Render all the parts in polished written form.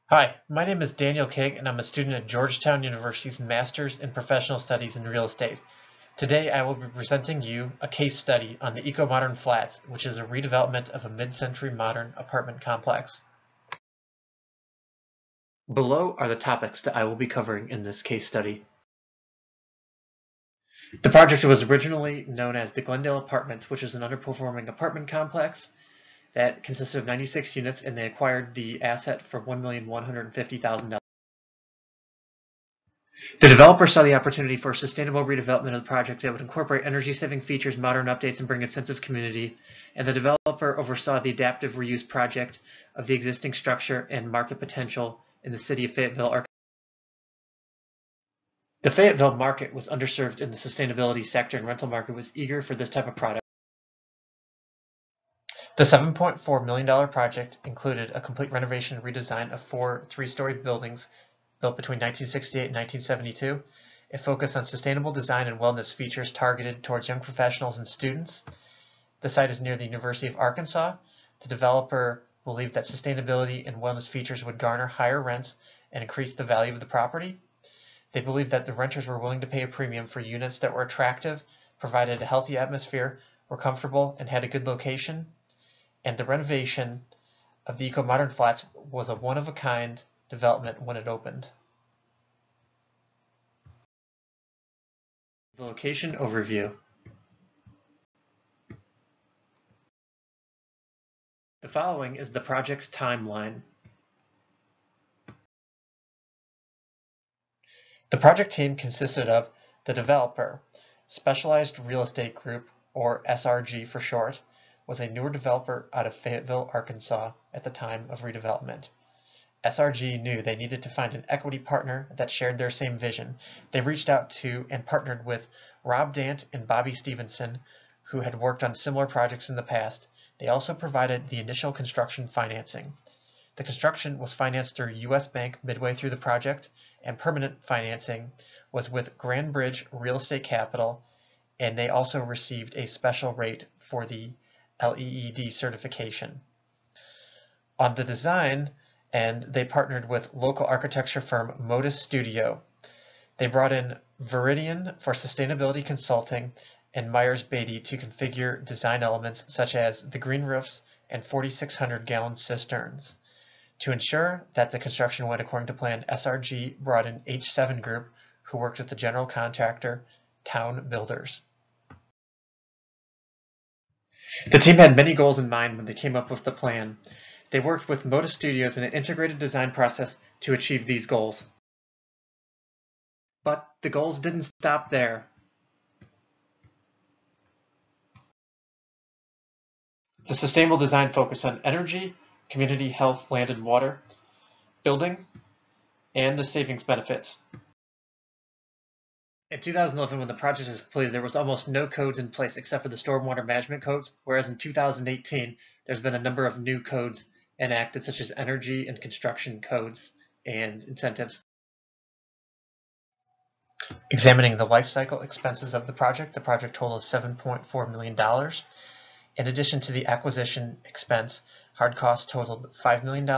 Hi, my name is Daniel King, and I'm a student at Georgetown University's Master's in Professional Studies in Real Estate. Today, I will be presenting you a case study on the Eco-Modern Flats, which is a redevelopment of a mid-century modern apartment complex. Below are the topics that I will be covering in this case study. The project was originally known as the Glendale Apartments, which is an underperforming apartment complex that consisted of 96 units, and they acquired the asset for $1,150,000. The developer saw the opportunity for sustainable redevelopment of the project that would incorporate energy-saving features, modern updates, and bring a sense of community, and the developer oversaw the adaptive reuse project of the existing structure and market potential in the city of Fayetteville, Arkansas. The Fayetteville market was underserved in the sustainability sector, and rental market was eager for this type of product. The $7.4 million project included a complete renovation and redesign of 4 three-story buildings built between 1968 and 1972. It focused on sustainable design and wellness features targeted towards young professionals and students. The site is near the University of Arkansas. The developer believed that sustainability and wellness features would garner higher rents and increase the value of the property. They believed that the renters were willing to pay a premium for units that were attractive, provided a healthy atmosphere, were comfortable, and had a good location. And the renovation of the Eco-Modern Flats was a one-of-a-kind development when it opened. The location overview. The following is the project's timeline. The project team consisted of the developer, Specialized Real Estate Group, or SRG for short, was a newer developer out of Fayetteville, Arkansas at the time of redevelopment. SRG knew they needed to find an equity partner that shared their same vision. They reached out to and partnered with Rob Dant and Bobby Stevenson, who had worked on similar projects in the past. They also provided the initial construction financing. The construction was financed through U.S. Bank midway through the project, and permanent financing was with Grand Bridge Real Estate Capital, and they also received a special rate for the LEED certification. On the design end, they partnered with local architecture firm Modus Studio. They brought in Veridian for sustainability consulting and Myers-Beatty to configure design elements such as the green roofs and 4,600-gallon cisterns. To ensure that the construction went according to plan, SRG brought in H7 Group, who worked with the general contractor, Town Builders. The team had many goals in mind when they came up with the plan. They worked with Modus Studios in an integrated design process to achieve these goals. But the goals didn't stop there. The sustainable design focused on energy, community, health, land and water, building, and the savings benefits. In 2011, when the project was completed, there was almost no codes in place except for the stormwater management codes, whereas in 2018, there's been a number of new codes enacted, such as energy and construction codes and incentives. Examining the life cycle expenses of the project totaled $7.4 million. In addition to the acquisition expense, hard costs totaled $5 million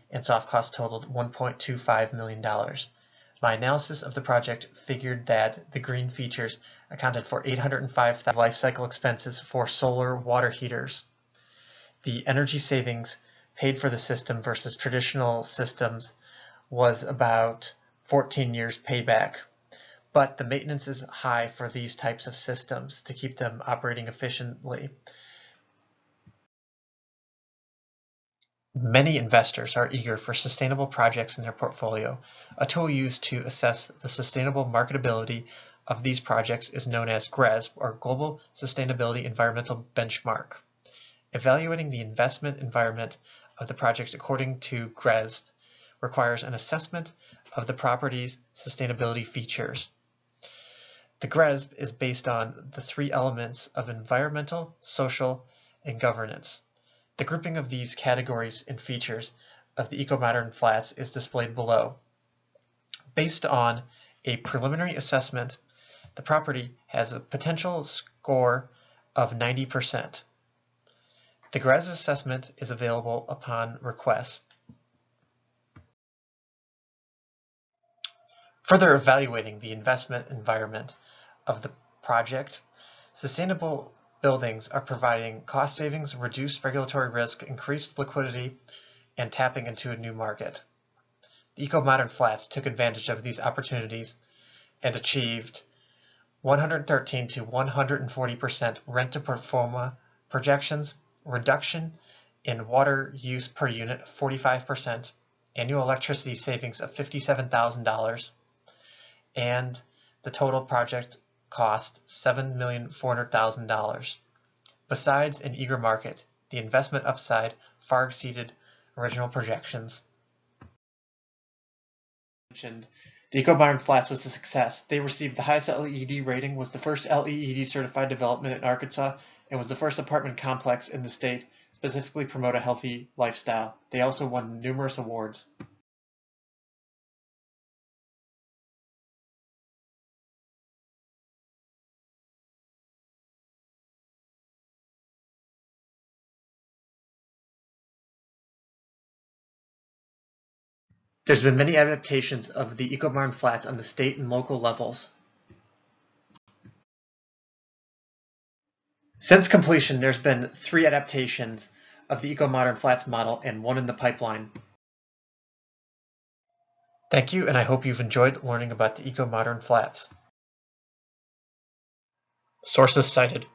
and soft costs totaled $1.25 million. My analysis of the project figured that the green features accounted for $805,000 life cycle expenses for solar water heaters. The energy savings paid for the system versus traditional systems was about 14 years payback. But the maintenance is high for these types of systems to keep them operating efficiently. Many investors are eager for sustainable projects in their portfolio. A tool used to assess the sustainable marketability of these projects is known as GRESB, or Global Sustainability Environmental Benchmark. Evaluating the investment environment of the project according to GRESB requires an assessment of the property's sustainability features. The GRESB is based on the 3 elements of environmental, social, and governance. The grouping of these categories and features of the Eco-Modern Flats is displayed below. Based on a preliminary assessment, the property has a potential score of 90%. The GRESB assessment is available upon request. Further evaluating the investment environment of the project, sustainable buildings are providing cost savings, reduced regulatory risk, increased liquidity, and tapping into a new market. The Eco-Modern Flats took advantage of these opportunities and achieved 113 to 140% rent to pro forma projections, reduction in water use per unit of 45%, annual electricity savings of $57,000, and the total project cost $7,400,000. Besides an eager market, the investment upside far exceeded original projections. The Eco-Modern Flats was a success. They received the highest LEED rating, was the first LEED certified development in Arkansas, and was the first apartment complex in the state specifically promote a healthy lifestyle. They also won numerous awards. There's been many adaptations of the Eco-Modern Flats on the state and local levels. Since completion, there's been 3 adaptations of the Eco-Modern Flats model and 1 in the pipeline. Thank you, and I hope you've enjoyed learning about the Eco-Modern Flats. Sources cited.